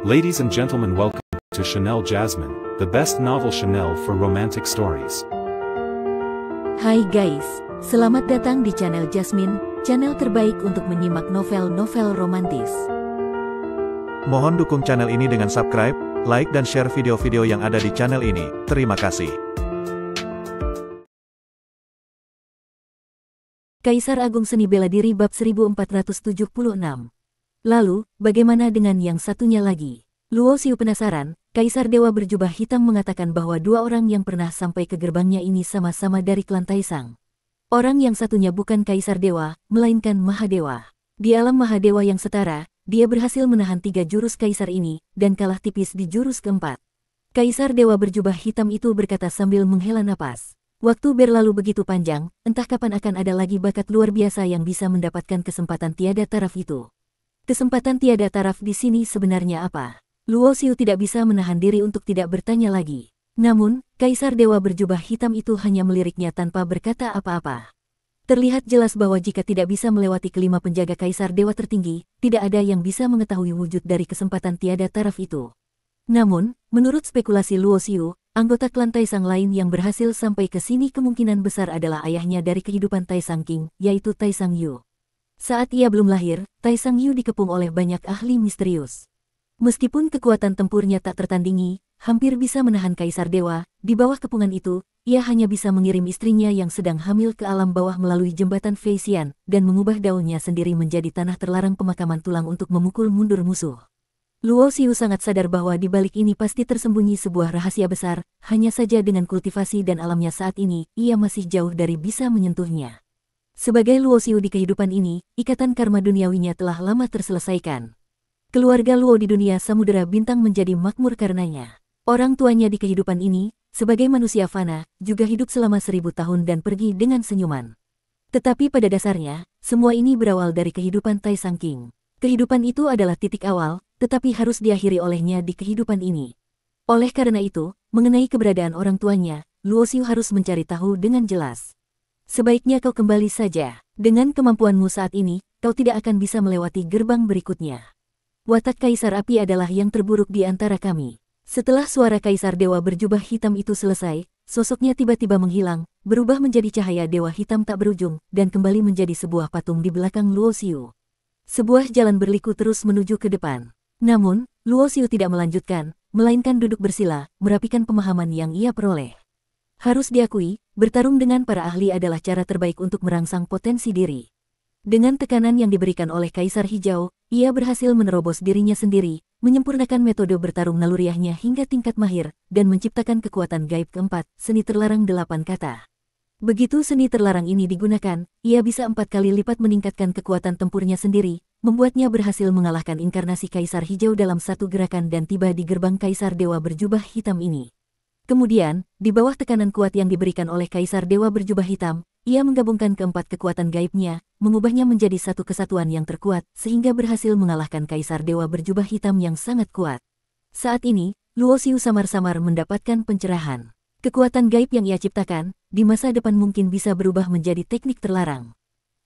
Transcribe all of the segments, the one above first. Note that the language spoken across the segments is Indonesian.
Ladies and gentlemen, welcome to Chanel Jasmine, the best novel Chanel for romantic stories. Hai guys, selamat datang di channel Jasmine, channel terbaik untuk menyimak novel-novel romantis. Mohon dukung channel ini dengan subscribe, like dan share video-video yang ada di channel ini. Terima kasih. Kaisar Agung Seni Bela Diri bab 1476. Lalu, bagaimana dengan yang satunya lagi? Luo Xiu penasaran. Kaisar Dewa berjubah hitam mengatakan bahwa dua orang yang pernah sampai ke gerbangnya ini sama-sama dari klan Taisang. Orang yang satunya bukan Kaisar Dewa, melainkan Mahadewa. Di alam Mahadewa yang setara, dia berhasil menahan 3 jurus Kaisar ini, dan kalah tipis di jurus keempat. Kaisar Dewa berjubah hitam itu berkata sambil menghela napas. Waktu berlalu begitu panjang, entah kapan akan ada lagi bakat luar biasa yang bisa mendapatkan kesempatan tiada taraf itu. Kesempatan tiada taraf di sini sebenarnya apa? Luo Xiu tidak bisa menahan diri untuk tidak bertanya lagi. Namun, Kaisar Dewa berjubah hitam itu hanya meliriknya tanpa berkata apa-apa. Terlihat jelas bahwa jika tidak bisa melewati kelima penjaga Kaisar Dewa tertinggi, tidak ada yang bisa mengetahui wujud dari kesempatan tiada taraf itu. Namun, menurut spekulasi Luo Xiu, anggota klan Taisang lain yang berhasil sampai ke sini kemungkinan besar adalah ayahnya dari kehidupan Taisang King, yaitu Taisang Yu. Saat ia belum lahir, Taisang Yu dikepung oleh banyak ahli misterius. Meskipun kekuatan tempurnya tak tertandingi, hampir bisa menahan Kaisar Dewa, di bawah kepungan itu, ia hanya bisa mengirim istrinya yang sedang hamil ke alam bawah melalui jembatan Feisian, dan mengubah daunnya sendiri menjadi tanah terlarang pemakaman tulang untuk memukul mundur musuh. Luo Xiu sangat sadar bahwa di balik ini pasti tersembunyi sebuah rahasia besar, hanya saja dengan kultivasi dan alamnya saat ini, ia masih jauh dari bisa menyentuhnya. Sebagai Luo Xiu di kehidupan ini, ikatan karma duniawinya telah lama terselesaikan. Keluarga Luo di dunia Samudera Bintang menjadi makmur karenanya. Orang tuanya di kehidupan ini, sebagai manusia fana, juga hidup selama 1000 tahun dan pergi dengan senyuman. Tetapi pada dasarnya, semua ini berawal dari kehidupan Taisang King. Kehidupan itu adalah titik awal, tetapi harus diakhiri olehnya di kehidupan ini. Oleh karena itu, mengenai keberadaan orang tuanya, Luo Xiu harus mencari tahu dengan jelas. Sebaiknya kau kembali saja. Dengan kemampuanmu saat ini, kau tidak akan bisa melewati gerbang berikutnya. Watak Kaisar Api adalah yang terburuk di antara kami. Setelah suara Kaisar Dewa berjubah hitam itu selesai, sosoknya tiba-tiba menghilang, berubah menjadi cahaya Dewa Hitam tak berujung, dan kembali menjadi sebuah patung di belakang Luo Xiu. Sebuah jalan berliku terus menuju ke depan. Namun, Luo Xiu tidak melanjutkan, melainkan duduk bersila, merapikan pemahaman yang ia peroleh. Harus diakui, bertarung dengan para ahli adalah cara terbaik untuk merangsang potensi diri. Dengan tekanan yang diberikan oleh Kaisar Hijau, ia berhasil menerobos dirinya sendiri, menyempurnakan metode bertarung naluriahnya hingga tingkat mahir, dan menciptakan kekuatan gaib keempat, seni terlarang 8 kata. Begitu seni terlarang ini digunakan, ia bisa 4 kali lipat meningkatkan kekuatan tempurnya sendiri, membuatnya berhasil mengalahkan inkarnasi Kaisar Hijau dalam satu gerakan dan tiba di gerbang Kaisar Dewa berjubah hitam ini. Kemudian, di bawah tekanan kuat yang diberikan oleh Kaisar Dewa berjubah hitam, ia menggabungkan keempat kekuatan gaibnya, mengubahnya menjadi satu kesatuan yang terkuat, sehingga berhasil mengalahkan Kaisar Dewa berjubah hitam yang sangat kuat. Saat ini, Luo Xiu samar-samar mendapatkan pencerahan. Kekuatan gaib yang ia ciptakan, di masa depan mungkin bisa berubah menjadi teknik terlarang.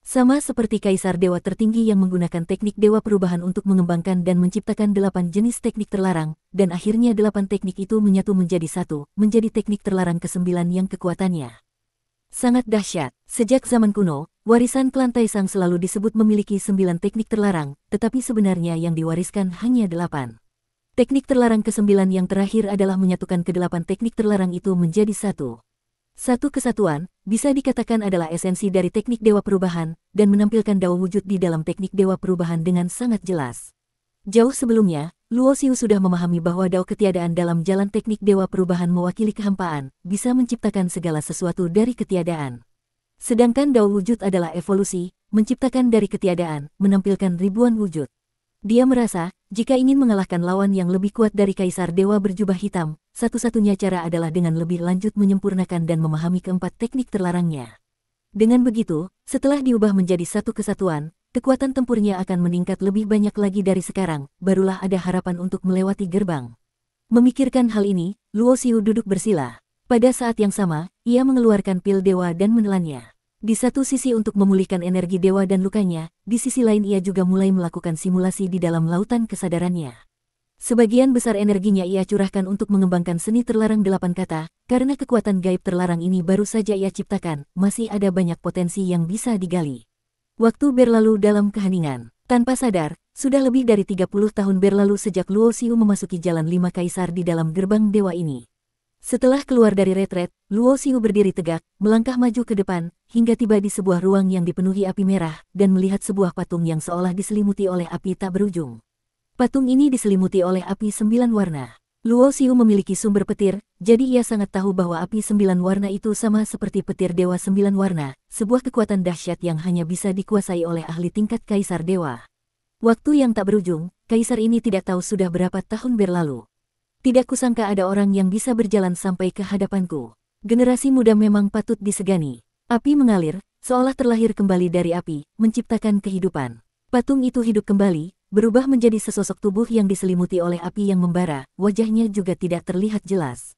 Sama seperti Kaisar Dewa tertinggi yang menggunakan teknik Dewa Perubahan untuk mengembangkan dan menciptakan 8 jenis teknik terlarang, dan akhirnya 8 teknik itu menyatu menjadi satu, menjadi teknik terlarang ke-9 yang kekuatannya sangat dahsyat. Sejak zaman kuno, warisan klan Taisang selalu disebut memiliki 9 teknik terlarang, tetapi sebenarnya yang diwariskan hanya 8. Teknik terlarang ke-9 yang terakhir adalah menyatukan ke-8 teknik terlarang itu menjadi satu. Satu kesatuan, bisa dikatakan adalah esensi dari teknik Dewa Perubahan, dan menampilkan dao wujud di dalam teknik Dewa Perubahan dengan sangat jelas. Jauh sebelumnya, Luo Xiu sudah memahami bahwa dao ketiadaan dalam jalan teknik Dewa Perubahan mewakili kehampaan, bisa menciptakan segala sesuatu dari ketiadaan. Sedangkan dao wujud adalah evolusi, menciptakan dari ketiadaan, menampilkan ribuan wujud. Dia merasa, jika ingin mengalahkan lawan yang lebih kuat dari Kaisar Dewa berjubah hitam, satu-satunya cara adalah dengan lebih lanjut menyempurnakan dan memahami keempat teknik terlarangnya. Dengan begitu, setelah diubah menjadi satu kesatuan, kekuatan tempurnya akan meningkat lebih banyak lagi dari sekarang, barulah ada harapan untuk melewati gerbang. Memikirkan hal ini, Luo Xiu duduk bersila. Pada saat yang sama, ia mengeluarkan pil dewa dan menelannya. Di satu sisi untuk memulihkan energi dewa dan lukanya, di sisi lain ia juga mulai melakukan simulasi di dalam lautan kesadarannya. Sebagian besar energinya ia curahkan untuk mengembangkan seni terlarang 8 kata, karena kekuatan gaib terlarang ini baru saja ia ciptakan, masih ada banyak potensi yang bisa digali. Waktu berlalu dalam keheningan. Tanpa sadar, sudah lebih dari 30 tahun berlalu sejak Luo Xiu memasuki jalan 5 kaisar di dalam gerbang dewa ini. Setelah keluar dari retret, Luo Xiu berdiri tegak, melangkah maju ke depan, hingga tiba di sebuah ruang yang dipenuhi api merah, dan melihat sebuah patung yang seolah diselimuti oleh api tak berujung. Patung ini diselimuti oleh api 9 warna. Luo Xiu memiliki sumber petir, jadi ia sangat tahu bahwa api 9 warna itu sama seperti petir dewa 9 warna, sebuah kekuatan dahsyat yang hanya bisa dikuasai oleh ahli tingkat kaisar dewa. Waktu yang tak berujung, kaisar ini tidak tahu sudah berapa tahun berlalu. Tidak kusangka ada orang yang bisa berjalan sampai ke hadapanku. Generasi muda memang patut disegani. Api mengalir, seolah terlahir kembali dari api, menciptakan kehidupan. Patung itu hidup kembali, berubah menjadi sesosok tubuh yang diselimuti oleh api yang membara, wajahnya juga tidak terlihat jelas.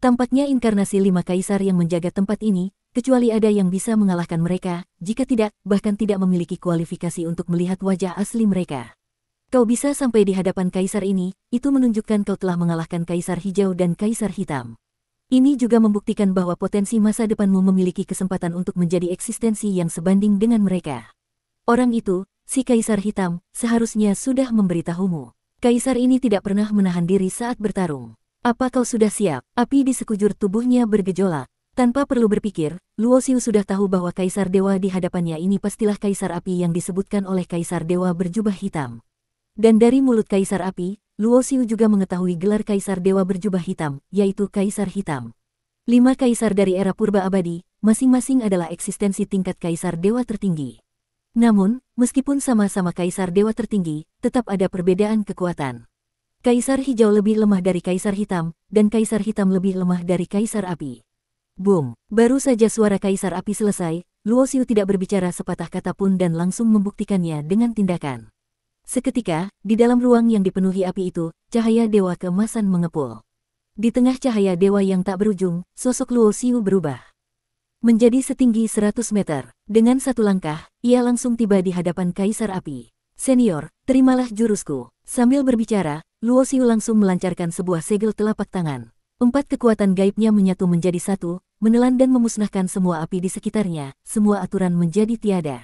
Tampaknya inkarnasi 5 kaisar yang menjaga tempat ini, kecuali ada yang bisa mengalahkan mereka, jika tidak, bahkan tidak memiliki kualifikasi untuk melihat wajah asli mereka. Kau bisa sampai di hadapan kaisar ini, itu menunjukkan kau telah mengalahkan kaisar hijau dan kaisar hitam. Ini juga membuktikan bahwa potensi masa depanmu memiliki kesempatan untuk menjadi eksistensi yang sebanding dengan mereka. Orang itu, si kaisar hitam, seharusnya sudah memberitahumu. Kaisar ini tidak pernah menahan diri saat bertarung. Apa kau sudah siap? Api di sekujur tubuhnya bergejolak. Tanpa perlu berpikir, Luo Xiu sudah tahu bahwa kaisar dewa di hadapannya ini pastilah kaisar api yang disebutkan oleh kaisar dewa berjubah hitam. Dan dari mulut kaisar api, Luo Xiu juga mengetahui gelar kaisar dewa berjubah hitam, yaitu kaisar hitam. 5 kaisar dari era purba abadi, masing-masing adalah eksistensi tingkat kaisar dewa tertinggi. Namun, meskipun sama-sama kaisar dewa tertinggi, tetap ada perbedaan kekuatan. Kaisar hijau lebih lemah dari kaisar hitam, dan kaisar hitam lebih lemah dari kaisar api. Boom! Baru saja suara kaisar api selesai, Luo Xiu tidak berbicara sepatah kata pun dan langsung membuktikannya dengan tindakan. Seketika, di dalam ruang yang dipenuhi api itu, cahaya dewa keemasan mengepul. Di tengah cahaya dewa yang tak berujung, sosok Luo Xiu berubah menjadi setinggi 100 meter. Dengan satu langkah, ia langsung tiba di hadapan kaisar api. Senior, terimalah jurusku. Sambil berbicara, Luo Xiu langsung melancarkan sebuah segel telapak tangan. 4 kekuatan gaibnya menyatu menjadi satu, menelan dan memusnahkan semua api di sekitarnya, semua aturan menjadi tiada.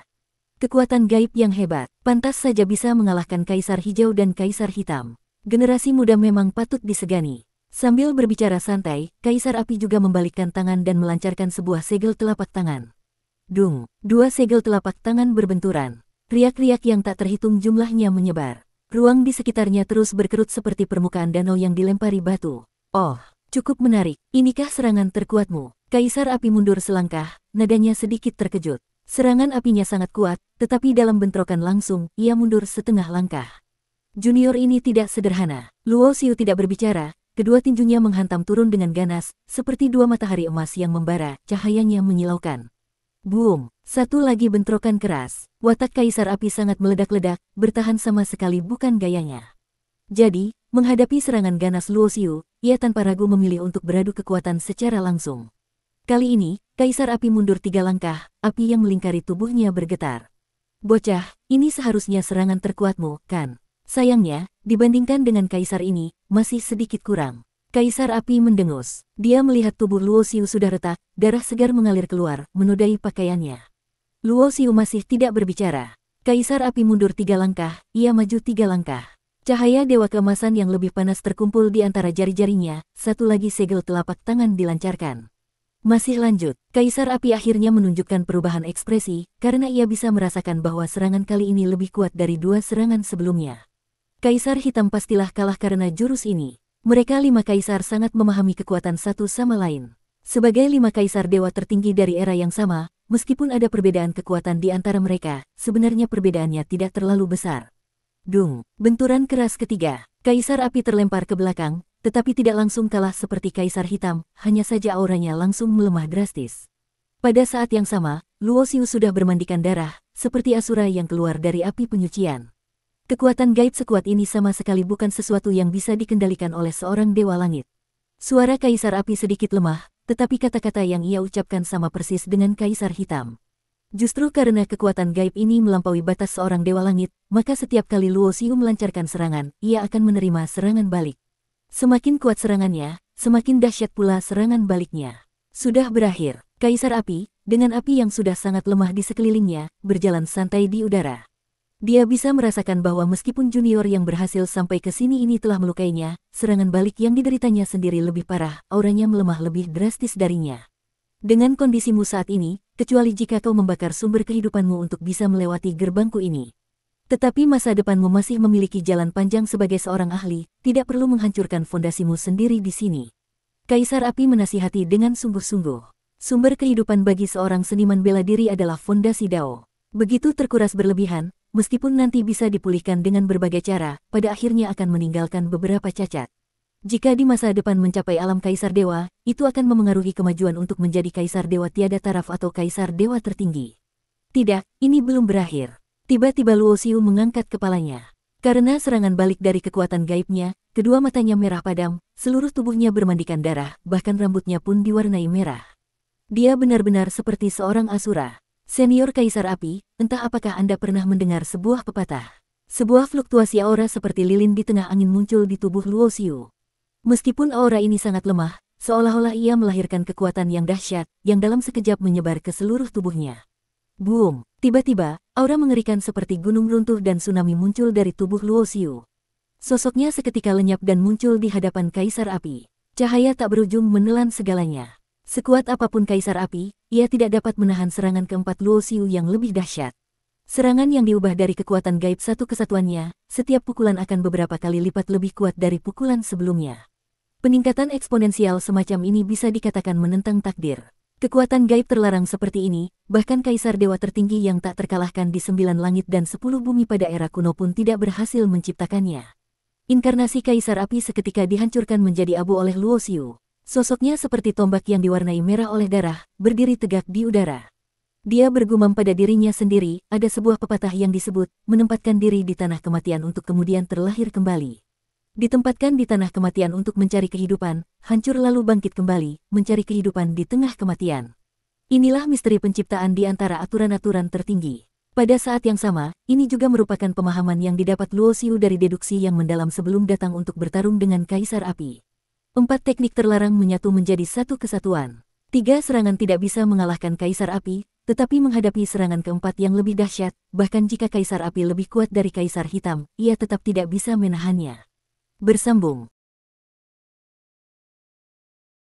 Kekuatan gaib yang hebat, pantas saja bisa mengalahkan kaisar hijau dan kaisar hitam. Generasi muda memang patut disegani. Sambil berbicara santai, kaisar api juga membalikkan tangan dan melancarkan sebuah segel telapak tangan. Dung! 2 segel telapak tangan berbenturan. Riak-riak yang tak terhitung jumlahnya menyebar. Ruang di sekitarnya terus berkerut seperti permukaan danau yang dilempari batu. Oh, cukup menarik. Inikah serangan terkuatmu? Kaisar api mundur selangkah, nadanya sedikit terkejut. Serangan apinya sangat kuat, tetapi dalam bentrokan langsung, ia mundur setengah langkah. Junior ini tidak sederhana. Luo Xiu tidak berbicara. Kedua tinjunya menghantam turun dengan ganas, seperti 2 matahari emas yang membara, cahayanya menyilaukan. Boom! Satu lagi bentrokan keras. Watak kaisar api sangat meledak-ledak, bertahan sama sekali bukan gayanya. Jadi, menghadapi serangan ganas Luo Xiu, ia tanpa ragu memilih untuk beradu kekuatan secara langsung. Kali ini, kaisar api mundur 3 langkah, api yang melingkari tubuhnya bergetar. Bocah, ini seharusnya serangan terkuatmu, kan? Sayangnya, dibandingkan dengan kaisar ini, masih sedikit kurang. Kaisar api mendengus. Dia melihat tubuh Luo Xiu sudah retak, darah segar mengalir keluar, menodai pakaiannya. Luo Xiu masih tidak berbicara. Kaisar api mundur 3 langkah, ia maju 3 langkah. Cahaya dewa keemasan yang lebih panas terkumpul di antara jari-jarinya, satu lagi segel telapak tangan dilancarkan. Masih lanjut, kaisar api akhirnya menunjukkan perubahan ekspresi, karena ia bisa merasakan bahwa serangan kali ini lebih kuat dari 2 serangan sebelumnya. Kaisar hitam pastilah kalah karena jurus ini. Mereka 5 kaisar sangat memahami kekuatan satu sama lain. Sebagai 5 kaisar dewa tertinggi dari era yang sama, meskipun ada perbedaan kekuatan di antara mereka, sebenarnya perbedaannya tidak terlalu besar. Dung! Benturan keras ketiga. Kaisar api terlempar ke belakang, tetapi tidak langsung kalah seperti kaisar hitam, hanya saja auranya langsung melemah drastis. Pada saat yang sama, Luo Xiu sudah bermandikan darah, seperti asura yang keluar dari api penyucian. Kekuatan gaib sekuat ini sama sekali bukan sesuatu yang bisa dikendalikan oleh seorang dewa langit. Suara kaisar api sedikit lemah, tetapi kata-kata yang ia ucapkan sama persis dengan kaisar hitam. Justru karena kekuatan gaib ini melampaui batas seorang dewa langit, maka setiap kali Luo Xiu melancarkan serangan, ia akan menerima serangan balik. Semakin kuat serangannya, semakin dahsyat pula serangan baliknya. Sudah berakhir, Kaisar Api, dengan api yang sudah sangat lemah di sekelilingnya, berjalan santai di udara. Dia bisa merasakan bahwa meskipun junior yang berhasil sampai ke sini ini telah melukainya, serangan balik yang dideritanya sendiri lebih parah, auranya melemah lebih drastis darinya. Dengan kondisimu saat ini, kecuali jika kau membakar sumber kehidupanmu untuk bisa melewati gerbangku ini. Tetapi masa depanmu masih memiliki jalan panjang sebagai seorang ahli, tidak perlu menghancurkan fondasimu sendiri di sini. Kaisar Api menasihati dengan sungguh-sungguh. Sumber kehidupan bagi seorang seniman bela diri adalah fondasi Dao. Begitu terkuras berlebihan, meskipun nanti bisa dipulihkan dengan berbagai cara, pada akhirnya akan meninggalkan beberapa cacat. Jika di masa depan mencapai alam Kaisar Dewa, itu akan memengaruhi kemajuan untuk menjadi Kaisar Dewa tiada taraf atau Kaisar Dewa tertinggi. Tidak, ini belum berakhir. Tiba-tiba Luo Xiu mengangkat kepalanya. Karena serangan balik dari kekuatan gaibnya, kedua matanya merah padam, seluruh tubuhnya bermandikan darah, bahkan rambutnya pun diwarnai merah. Dia benar-benar seperti seorang asura. Senior Kaisar Api, entah apakah Anda pernah mendengar sebuah pepatah. Sebuah fluktuasi aura seperti lilin di tengah angin muncul di tubuh Luo Xiu. Meskipun aura ini sangat lemah, seolah-olah ia melahirkan kekuatan yang dahsyat, yang dalam sekejap menyebar ke seluruh tubuhnya. Boom! Tiba-tiba, aura mengerikan seperti gunung runtuh dan tsunami muncul dari tubuh Luo Xiu. Sosoknya seketika lenyap dan muncul di hadapan Kaisar Api. Cahaya tak berujung menelan segalanya. Sekuat apapun Kaisar Api, ia tidak dapat menahan serangan keempat Luo Xiu yang lebih dahsyat. Serangan yang diubah dari kekuatan gaib satu kesatuannya, setiap pukulan akan beberapa kali lipat lebih kuat dari pukulan sebelumnya. Peningkatan eksponensial semacam ini bisa dikatakan menentang takdir. Kekuatan gaib terlarang seperti ini, bahkan Kaisar Dewa tertinggi yang tak terkalahkan di 9 langit dan 10 bumi pada era kuno pun tidak berhasil menciptakannya. Inkarnasi Kaisar Api seketika dihancurkan menjadi abu oleh Luo Xiu. Sosoknya seperti tombak yang diwarnai merah oleh darah, berdiri tegak di udara. Dia bergumam pada dirinya sendiri, ada sebuah pepatah yang disebut, menempatkan diri di tanah kematian untuk kemudian terlahir kembali. Ditempatkan di tanah kematian untuk mencari kehidupan, hancur lalu bangkit kembali, mencari kehidupan di tengah kematian. Inilah misteri penciptaan di antara aturan-aturan tertinggi. Pada saat yang sama, ini juga merupakan pemahaman yang didapat Luo Xiu dari deduksi yang mendalam sebelum datang untuk bertarung dengan Kaisar Api. 4 teknik terlarang menyatu menjadi satu kesatuan. 3 serangan tidak bisa mengalahkan Kaisar Api, tetapi menghadapi serangan keempat yang lebih dahsyat, bahkan jika Kaisar Api lebih kuat dari Kaisar Hitam, ia tetap tidak bisa menahannya. Bersambung.